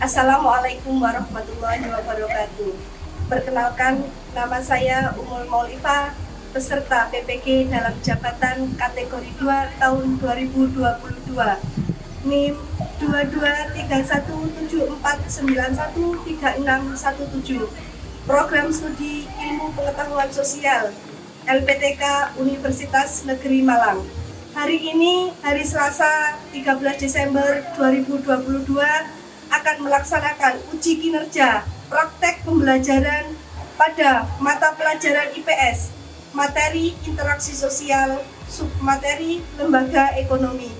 Assalamualaikum warahmatullahi wabarakatuh. Perkenalkan, nama saya Umul Maulifa, peserta PPG dalam jabatan kategori 2 tahun 2022. NIM 223174913617. Program Studi Ilmu Pengetahuan Sosial LPTK Universitas Negeri Malang. Hari ini, hari Selasa 13 Desember 2022, akan melaksanakan uji kinerja praktek pembelajaran pada mata pelajaran IPS, materi interaksi sosial, submateri lembaga ekonomi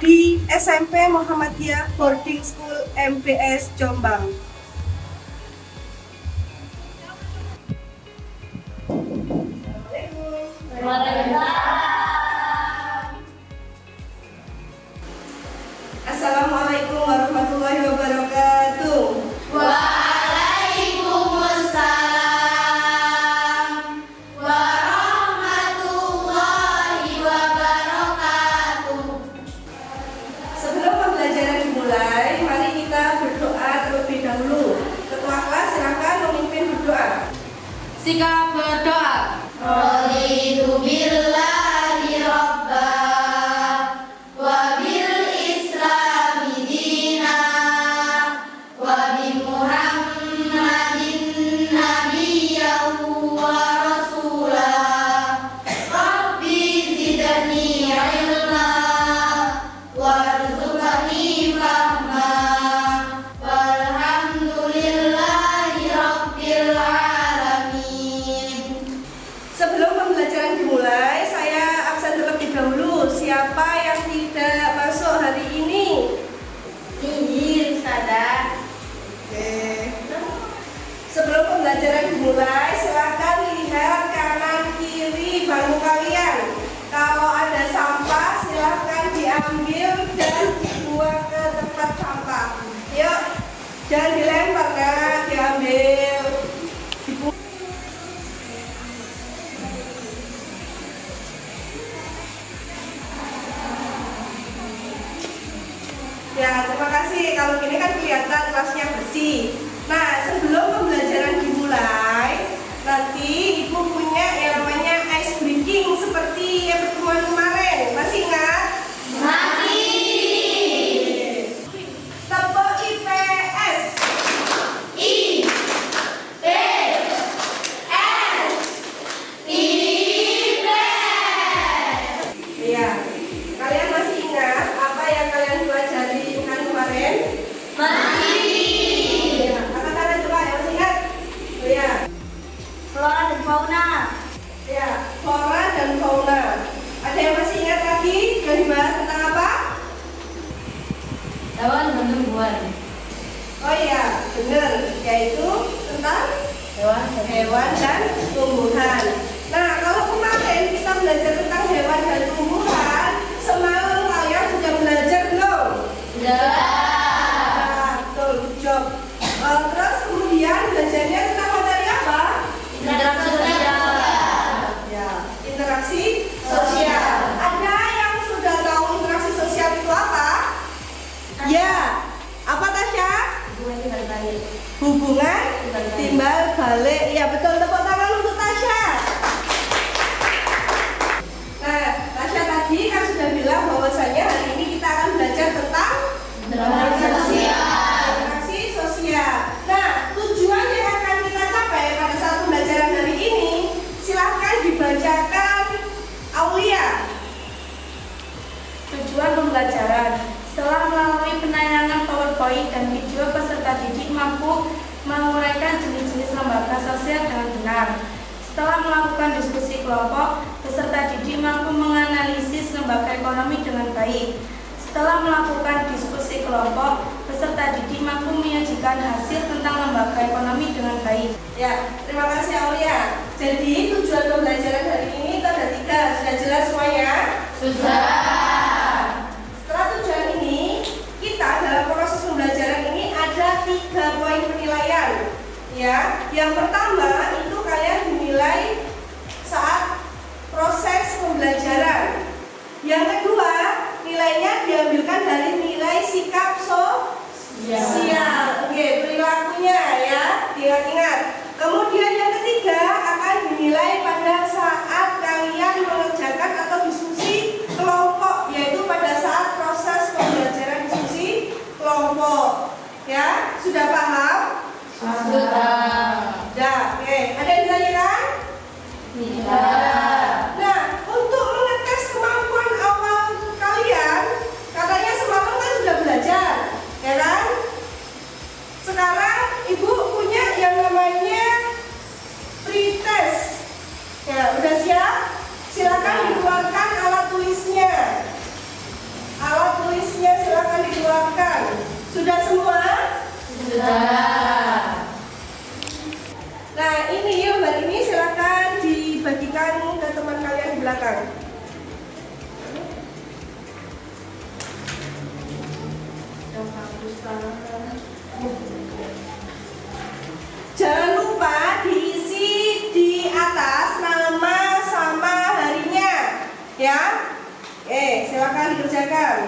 di SMP Muhammadiyah Boarding School MBS Jombang. Assalamualaikum warahmatullahi wabarakatuh. Waalaikumsalam warahmatullahi wabarakatuh. Sebelum pembelajaran dimulai, mari kita berdoa terlebih dahulu. Ketua kelas silakan memimpin berdoa. Sikap berdoa. Raditu billahi rabba wa bil islami dina wa bi muhammadin nabiyyan wa rasulah. Rabbi zidni ilma warzuqni fahma walhamdulillahi rabbil alamin. Sebelum pembelajaran dimulai, saya absen terlebih dahulu. Siapa yang tidak masuk hari ini? Nihil sada. Oke. Sebelum pembelajaran dimulai, silakan lihat kanan kiri bangku kalian. Kalau ada sampah, silakan diambil dan dibuang ke tempat sampah. Yuk, jangan dilempar ya, diambil. Ya, terima kasih. Kalau gini kan kelihatan kelasnya bersih. Nah, sebelum pembelajaran dimulai, nanti Ibu punya yang namanya ice breaking seperti yang pertemuan kemarin. Masih ingat? Masih. Tebak IPS. I P S IPS. Iya. Kalian masih ingat apa yang kalian pelajari kan kemarin? Masih. Iya. Katakan coba yang masih ingat. Oh, ya. Flora dan fauna. Ya, flora dan fauna. Ada yang masih ingat lagi yang dibahas tentang apa? Hewan dan tumbuhan. Oh iya, benar, yaitu tentang hewan dan tumbuhan. Nah, kalau kemarin kita belajar tentang hewan dan tumbuhan, semalam kalian sudah belajar belum? Sudah. Nah, betul, good job. Terus kemudian belajarnya tentang materi apa? Interaksi sosial. Ya, interaksi sosial. Ada yang sudah tahu interaksi sosial itu apa? Ya, apa Tasya? Hubungan timbal balik. Ya betul, tepuk tangan untuk Tasya. Nah, Tasya tadi kan sudah bilang bahwasanya hari ini kita akan belajar tentang Interaksi sosial. interaksi sosial. Nah, tujuan yang akan kita capai pada saat pembelajaran hari ini, silahkan dibacakan Aulia. Tujuan pembelajaran. Setelah melalui penayangan PowerPoint dan video, peserta didik mampu menguraikan jenis-jenis lembaga sosial dengan benar. Setelah melakukan diskusi kelompok, peserta didik mampu menganalisis lembaga ekonomi dengan baik. Setelah melakukan diskusi kelompok, peserta didik mampu menyajikan hasil tentang lembaga ekonomi dengan baik. Ya, terima kasih Aulia. Jadi tujuan pembelajaran hari ini itu ada 3. Sudah jelas semuanya? Sudah. Setelah tujuan ini, kita dalam proses pembelajaran ini ada 3 poin penilaian. Ya, yang pertama itu kalian dinilai saat proses pembelajaran. Yang kedua, nilainya diambilkan dari nilai sikap sosial. sosial. Oke, perilakunya ya, diingat-ingat. Kemudian yang ketiga akan dinilai pada saat kalian mengerjakan atau diskusi kelompok, yaitu pada saat proses pembelajaran diskusi kelompok. Ya, sudah paham? Sudah. Ya, oke. Ada yang ditanyakan? Tidak. Nah, untuk mengetes kemampuan awal kalian, katanya semalam kan sudah belajar, ya kan? Sekarang ibu punya yang namanya pretest. Ya, udah siap? Silakan dikeluarkan alat tulisnya. Alat tulisnya silakan dikeluarkan. Sudah semua? Sudah. Nah, ini lembar ini silakan dibagikan ke teman kalian di belakang. Jangan lupa diisi di atas nama sama harinya, ya. Silakan dikerjakan.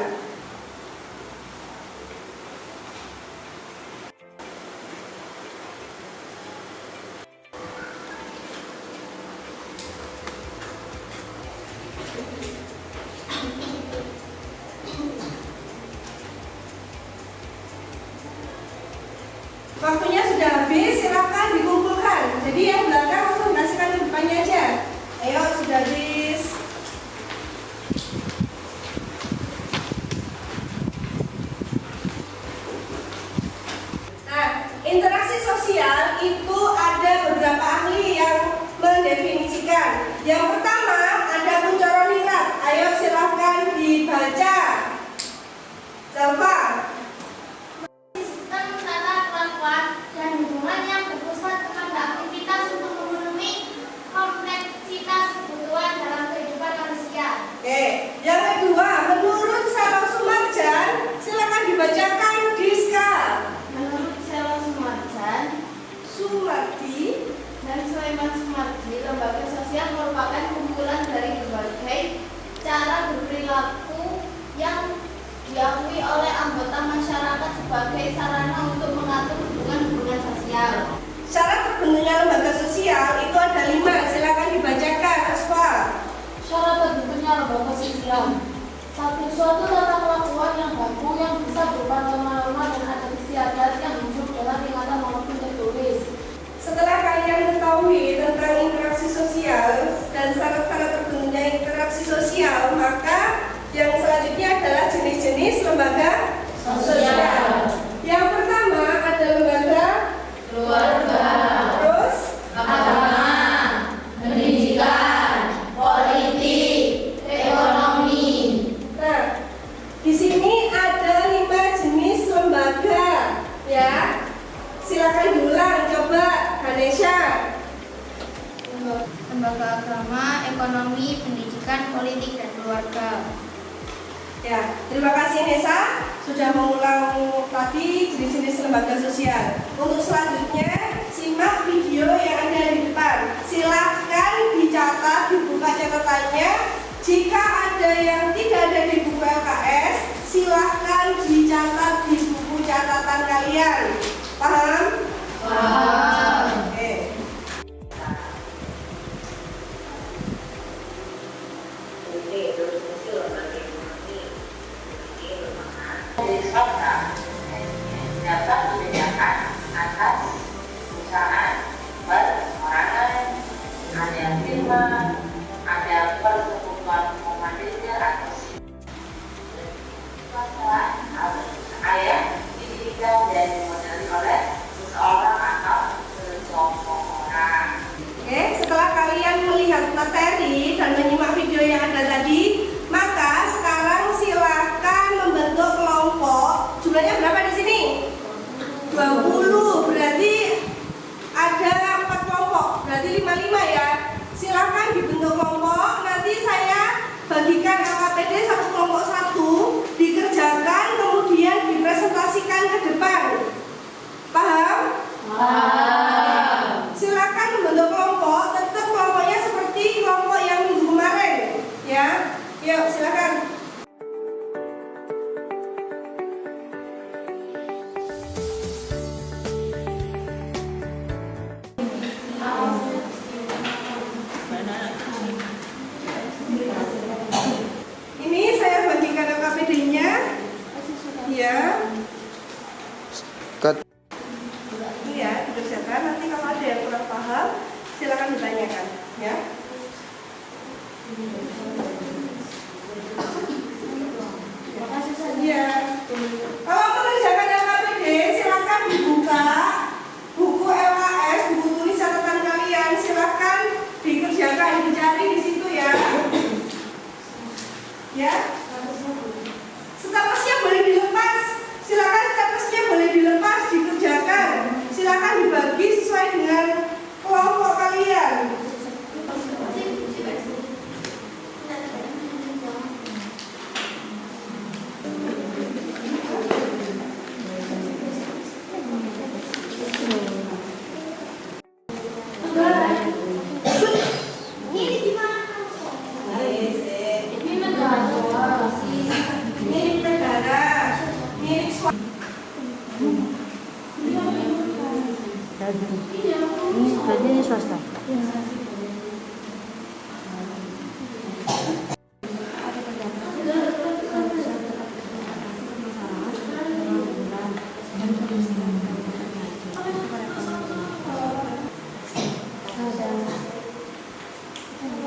Waktunya sudah habis, silakan dikumpulkan. Jadi yang belakang langsung kasihkan ke depannya aja. Ayo, sudah habis. Nah, interaksi sosial itu ada beberapa ahli yang mendefinisikan. Yang pertama ada Kunchoro Ningrat. Ayo silakan dibaca. Zalfa. Sistem tata kelakuan dan hubungan yang berpusat kepada aktivitas untuk memenuhi kompleksitas kebutuhan dalam kehidupan manusia. Oke, yang kedua, menurut Selo Sumarjan, silakan dibacakan Diska. Menurut Selo Sumarjan Sumardi. dan Sulaiman Sumardi, lembaga sosial merupakan kumpulan dari berbagai cara berperilaku yang diakui oleh anggota masyarakat sebagai sarana untuk mengatur hubungan-hubungan sosial. Syarat terbentuknya lembaga sosial itu ada 5, silakan dibacakan, Asfa. Syarat terbentuknya lembaga sosial. Satu, suatu tata kelakuan yang baku yang bisa berupa norma-norma dan adat istiadat yang hidup dalam ingatan maupun tertulis. Setelah kalian mengetahui tentang interaksi sosial dan syarat-syarat terbentuknya interaksi sosial, maka yang selanjutnya adalah jenis-jenis lembaga sosial. Yang pertama ada lembaga Keluarga, terus agama, pendidikan, politik, ekonomi. Nah, di sini ada 5 jenis lembaga, ya. Silakan diulang, coba Ganesha. Lembaga agama, ekonomi, pendidikan, politik, dan keluarga. Ya, terima kasih Nesa sudah mengulang tadi jenis-jenis lembaga sosial. Untuk selanjutnya, simak video yang ada di depan. Silahkan dicatat, dibuka catatannya. Jika ada yang tidak ada di buku LKS, silahkan dicatat di buku catatan kalian. Paham? Paham. Oke. dapat membedakan atas perusahaan, perorangan, ada firma, ada persekutuan muhammadiyah atau ayat didirikan dan dimodali oleh ya, dikerjakan. Nanti kalau ada yang kurang paham, silakan ditanyakan, ya. Ya. Kalau mengerjakan LKPD, silakan dibuka buku LKS, buku tulis catatan kalian, silakan dikerjakan, dicari di situ ya. Ya. Statusnya boleh dilepas, silakan statusnya boleh dilepas, dikerjakan, silakan dibagi sesuai dengan kelompok kalian. Ini swasta.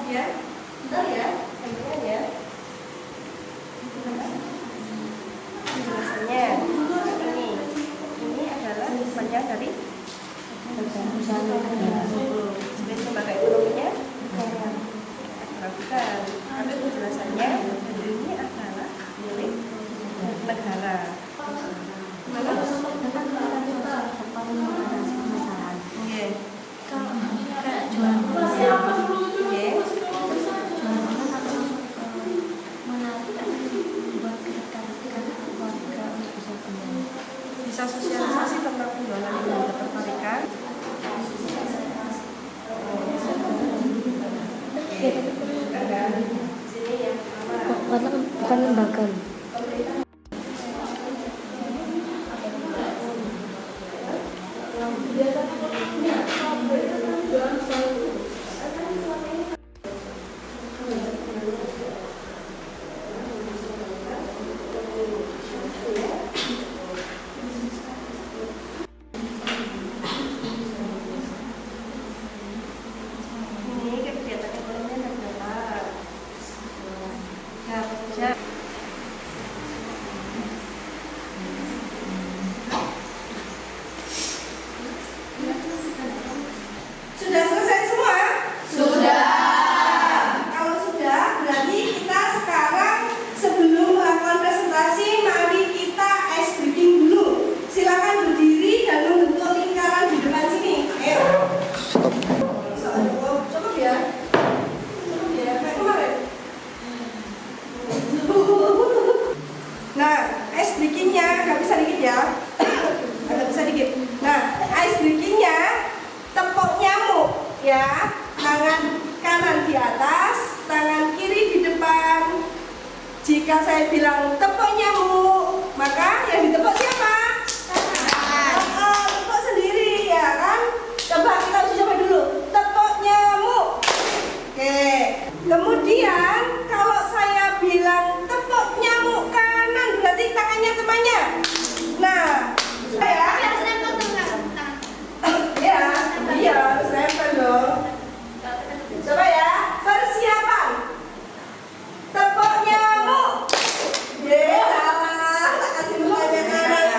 Ya, bentar ya, teman-teman ya. Penjelasannya ini adalah panjang dari jenis lembaga ekonominya bukan, tapi penjelasannya ini adalah milik negara. Bisa sosialisasi tentang penjualan dan ketertarikan. Bukan lembaga. Ini kegiatan ekonomi adalah ya. Sudah selesai semua? Sudah. Kalau sudah, berarti kita sekarang sebelum melakukan presentasi, mari kita ice breaking dulu. Silakan berdiri dan membentuk lingkaran di depan sini. Ayo. Cukup ya? Cukup ya? Kayak kemarin. Nah, ice breakingnya nggak bisa dikit ya. Agak bisa dikit. Nah, ice breakingnya tepuk nyamuk ya. Tangan kanan di atas, tangan kiri di depan. Jika saya bilang tepuk nyamuk, maka yang ditepuk siapa? Tepuk sendiri ya kan? Coba kita uji coba dulu. Tepuk nyamuk. Oke. Kemudian kalau saya bilang tepuk nyamuk kanan, berarti tangannya temannya. Nah, saya ya, iya harus nempel dong. Coba ya, persiapan. Tepuk nyamuk. Salah. Tak kasih mukanya kanan.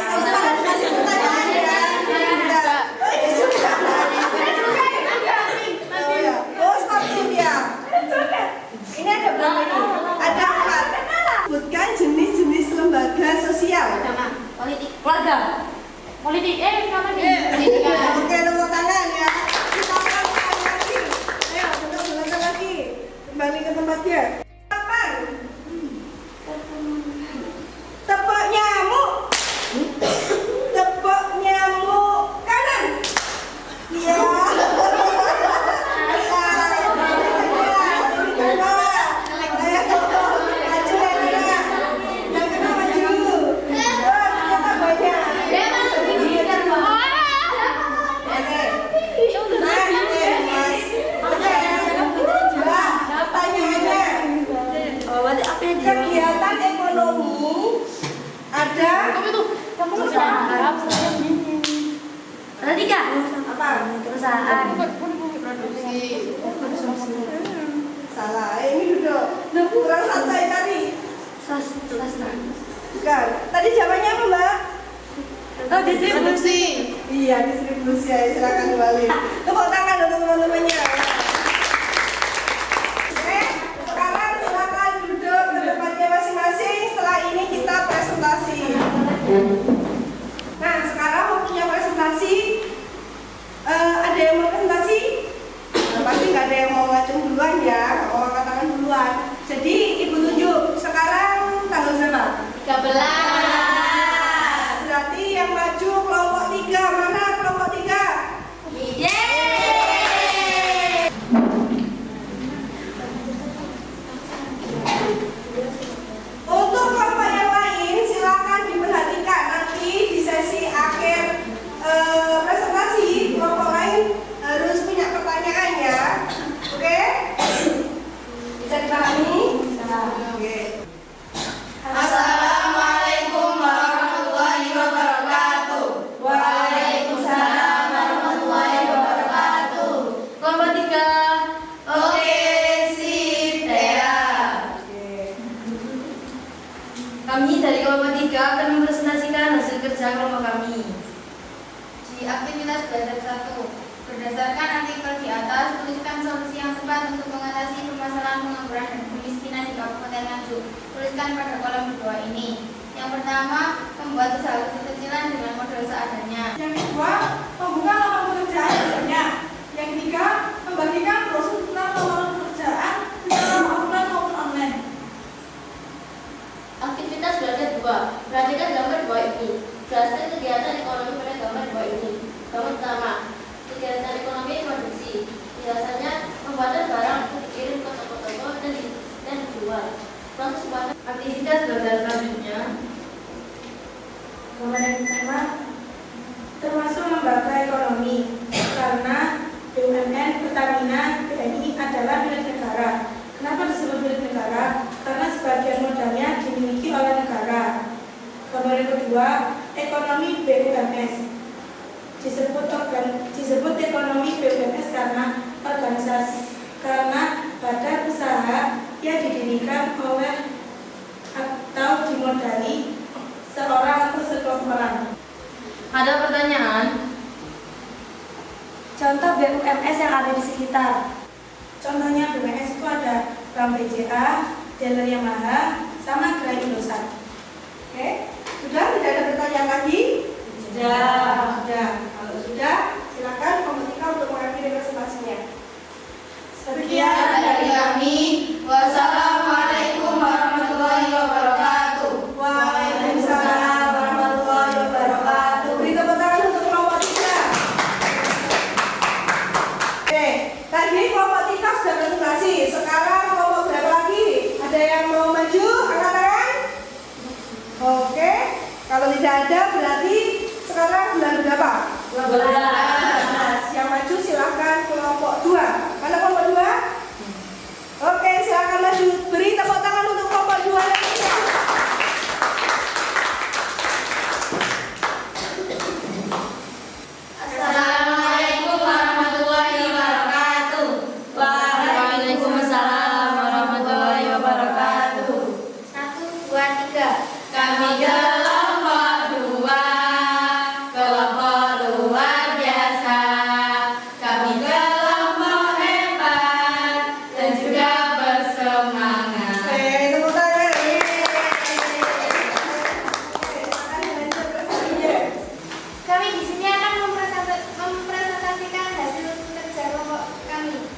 3. Apa? Perusahaan. Produksi. Salah. Ini duduk. Kurang santai tadi. Swasta. Bukan. Tadi jawabannya apa, Mbak? Oh, distribusi. Iya, distribusi. Ya, silakan kembali. Tepuk tangan untuk teman-temannya. Oke, sekarang silakan duduk ke tempatnya masing-masing. Setelah ini kita presentasi. Nah, sekarang waktunya presentasi. Ada yang mau presentasi? Nah, pasti nggak ada yang mau ngacung duluan ya, mau angkat tangan duluan. Jadi ibu tunjuk. Sekarang tanggal berapa? 13. Berarti yang maju kelompok 3. Mana kelompok 3? Yeay. Untuk kelompok yang lain silakan diperhatikan nanti di sesi akhir presentasi. Kelompok lain harus punya pertanyaan ya. Oke? Bisa dipahami? Oke. Assalamualaikum warahmatullahi wabarakatuh. Waalaikumsalam warahmatullahi wabarakatuh. Kelompok 3. Oke, sip, Dea. Kami dari kelompok 3 akan mempresentasikan hasil kerja kelompok kami. Di aktivitas belajar 1, berdasarkan artikel di atas, tuliskan solusi yang tepat untuk mengatasi permasalahan pengangguran dan kemiskinan di Kabupaten Nganjuk. Tuliskan pada kolom di bawah ini. Yang pertama, membuat usaha kecil-kecilan dengan modal seadanya. Yang kedua, membuka lowongan pekerjaan banyak. Yang ketiga, membagikan brosur tentang lowongan pekerjaan secara offline maupun online. Aktivitas belajar 2. Perhatikan gambar di bawah ini. Jelaskan kegiatan ekonomi pada gambar di bawah ini. Gambar pertama, kegiatan ekonomi produksi. Biasanya pembuatan barang untuk dikirim ke toko-toko dan dijual. Proses pembuatan. Aktivitas belajar selanjutnya. Gambar yang pertama termasuk lembaga ekonomi karena BUMN, Pertamina, BNI adalah milik negara. Kenapa disebut milik negara? Karena sebagian modalnya dimiliki oleh negara. Gambar yang kedua, ekonomi BUMS. Disebut ekonomi BUMS karena badan usaha yang didirikan oleh atau dimodali seorang atau sekelompok orang. Ada pertanyaan? Contoh BUMS yang ada di sekitar. Contohnya BUMS itu ada Bank BCA, Dealer Yamaha, sama Gerai Indosat. Oke, sudah tidak ada pertanyaan lagi? Sudah. Kalau sudah, silakan kelompok 3 untuk mengakhiri presentasinya. Sekian dari kami. Wassalamualaikum warahmatullahi wabarakatuh. Waalaikumsalam warahmatullahi wabarakatuh. Beri tepuk tangan untuk kelompok 3. Oke, tadi kelompok 3 sudah presentasi. Sekarang kelompok berapa lagi? Ada yang mau maju? Angkat tangan. Oke, kalau tidak ada berarti sekarang bulan berapa? 12. Yang maju silahkan kelompok 2. Mana kelompok 2? Oke, silakan maju. Beri tepuk tangan untuk kelompok 2 lainnya. Assalamualaikum warahmatullahi wabarakatuh. Waalaikumsalam warahmatullahi wabarakatuh. 1, 2, 3. Kami kelompok 2, kelompok luar biasa. Kami kelompok hebat dan juga bersemangat. Oke, tepuk tangan. Silakan dilanjut presentasinya. Kami di sini akan mempresentasikan hasil kerja kelompok kami.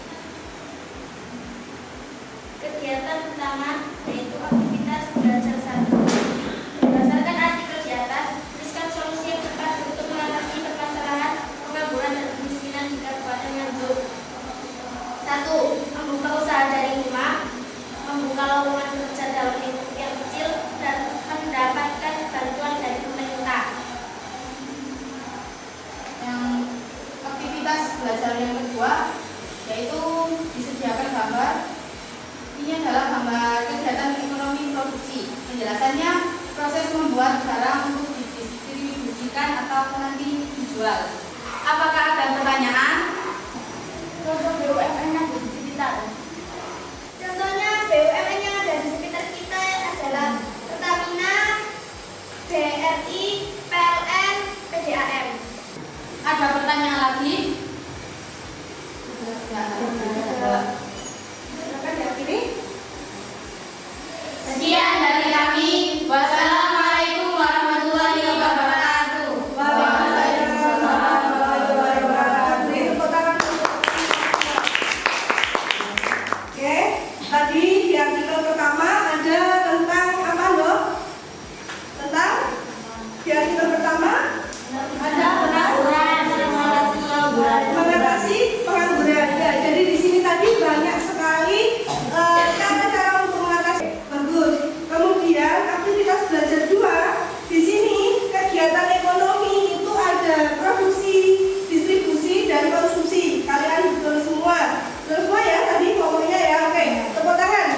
Kegiatan pertama yaitu aktivitas belajar 1. Berdasarkan artikel di atas, tuliskan solusi yang tepat untuk mengatasi permasalahan pengangguran dan kemiskinan di Kabupaten Nganjuk. 1. Membuka usaha dari rumah, membuka lowongan kerja dalam lingkup yang kecil, dan mendapatkan bantuan dari pemerintah. Yang aktivitas belajar yang kedua yaitu disediakan gambar. Ini adalah gambar kegiatan ekonomi produksi. Penjelasannya, proses membuat barang untuk didistribusikan atau nanti dijual. Apakah ada pertanyaan? Contoh BUMN yang di sekitar. Contohnya BUMN yang ada di sekitar kita adalah Pertamina, BRI, PLN, PDAM. Ada pertanyaan lagi? Silakan diakhiri. Sekian dari kami. Wassalamualaikum warahmatullahi wabarakatuh. Waalaikumsalam warahmatullahi wabarakatuh. Tepuk tangan untuk. Oke, tadi di artikel pertama ada tentang apa loh? Tentang di artikel pertama ada mengatasi pengangguran. Ya, jadi di sini tadi banyak sekali cara-cara untuk mengatasi. Bagus. Kemudian aktivitas belajar 2 di sini kegiatan ekonomi itu ada produksi, distribusi, dan konsumsi. Kalian betul semua. Betul semua ya tadi pokoknya ya. Oke, tepuk tangan.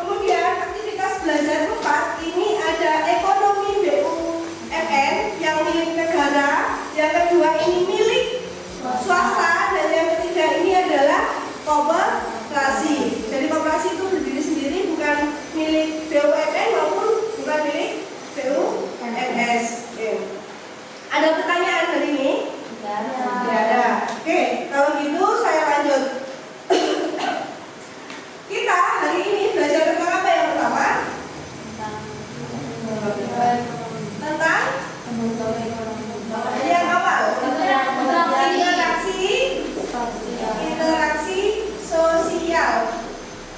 Kemudian aktivitas belajar 4 ini ada ekonomi BUMN yang milik negara, yang kedua ini milik swasta, dan yang ketiga ini adalah koperasi. Jadi koperasi itu berdiri sendiri, bukan milik BUMN maupun bukan milik BUMS. Oke. Ada pertanyaan hari ini? Tidak ada. Oke, kalau gitu saya lanjut. Kita hari ini belajar tentang apa yang pertama? Tentang yang awal. Interaksi sosial.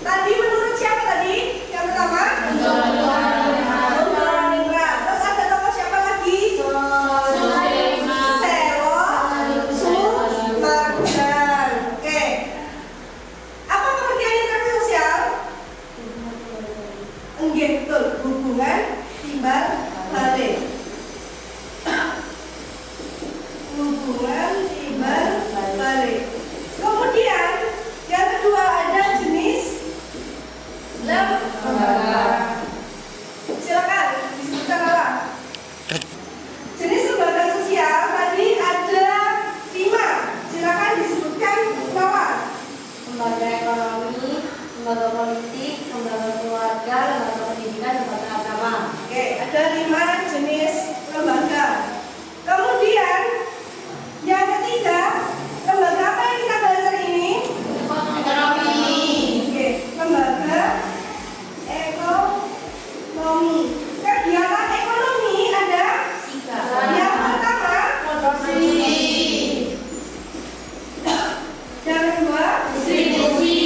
Tadi menurut siapa tadi? Yang pertama? Terus ada tokoh siapa lagi? Sumardan. Oke. Apa pengertian interaksi sosial? Enggak, betul. Hubungan timbal balik. Hubungan timbal balik. Kemudian yang kedua ada jenis lembaga. Silakan disebutkan apa? Jenis lembaga sosial tadi ada 5. Silakan disebutkan apa? Lembaga ekonomi, lembaga politik, lembaga keluarga, lembaga pendidikan, lembaga agama. Oke, ada 5 jenis lembaga. Kemudian yang ketiga, lembaga apa yang kita bahas hari ini? Ekonomi. Oke, lembaga ekonomi. Kegiatan ekonomi ada 3. Yang pertama, Produksi. yang kedua, Distribusi.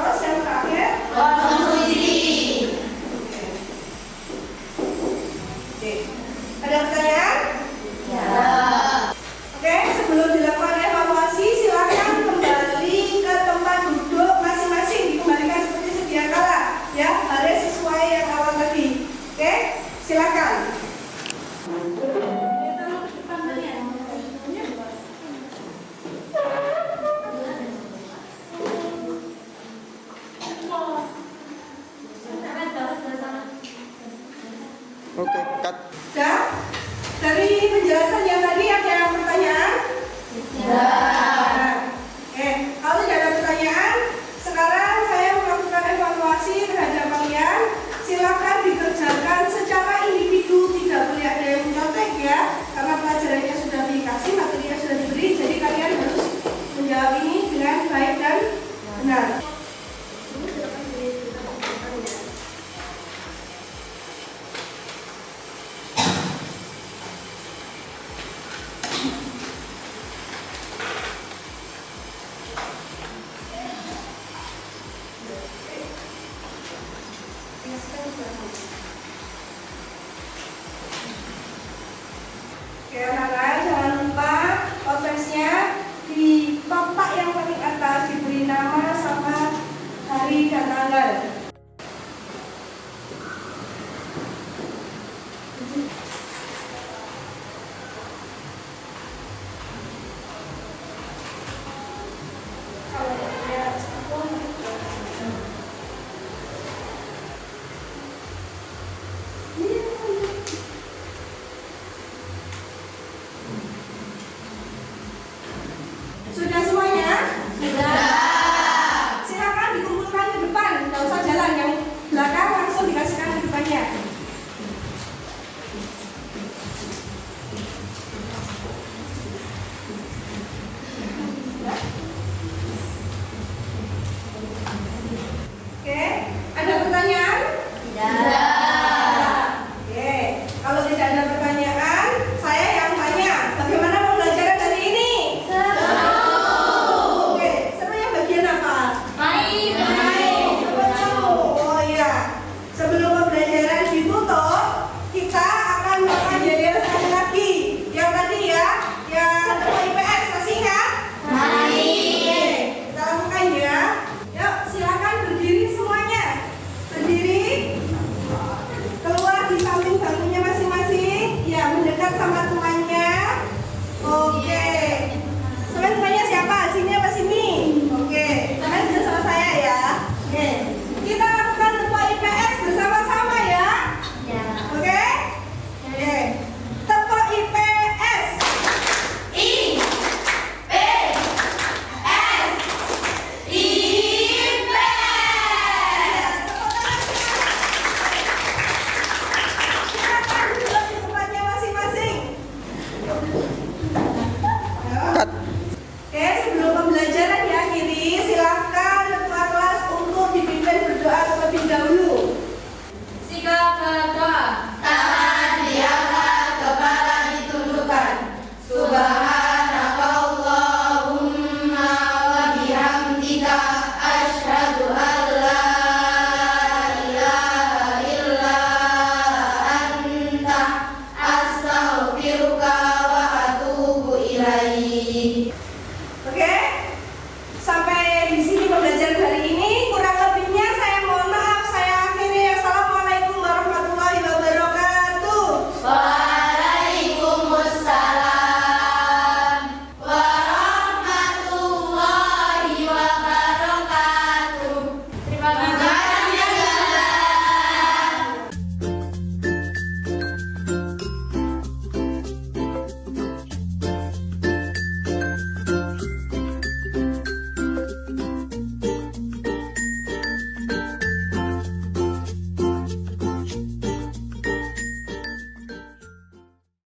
terus yang terakhir. Konsumsi. Oke. Ada pertanyaan? Ya. Oke, sebelum dilakukan evaluasi, silakan kembali ke tempat duduk masing-masing, dikembalikan seperti sedia kala, ya, baris sesuai yang awal tadi. Oke, silakan. Oke, cut. Dan dari penjelasan yang tadi ada yang pertanyaan? Ya. Oke, kalau tidak ada pertanyaan, sekarang saya melakukan evaluasi terhadap kalian. Silakan dikerjakan secara individu, tidak boleh ada yang menyontek ya, karena pelajarannya sudah dikasih, materinya sudah diberi, jadi kalian harus menjawab ini dengan baik dan benar. Oke, anak-anak jangan lupa konteksnya di kotak yang paling atas diberi nama sama hari dan tanggal. Kalau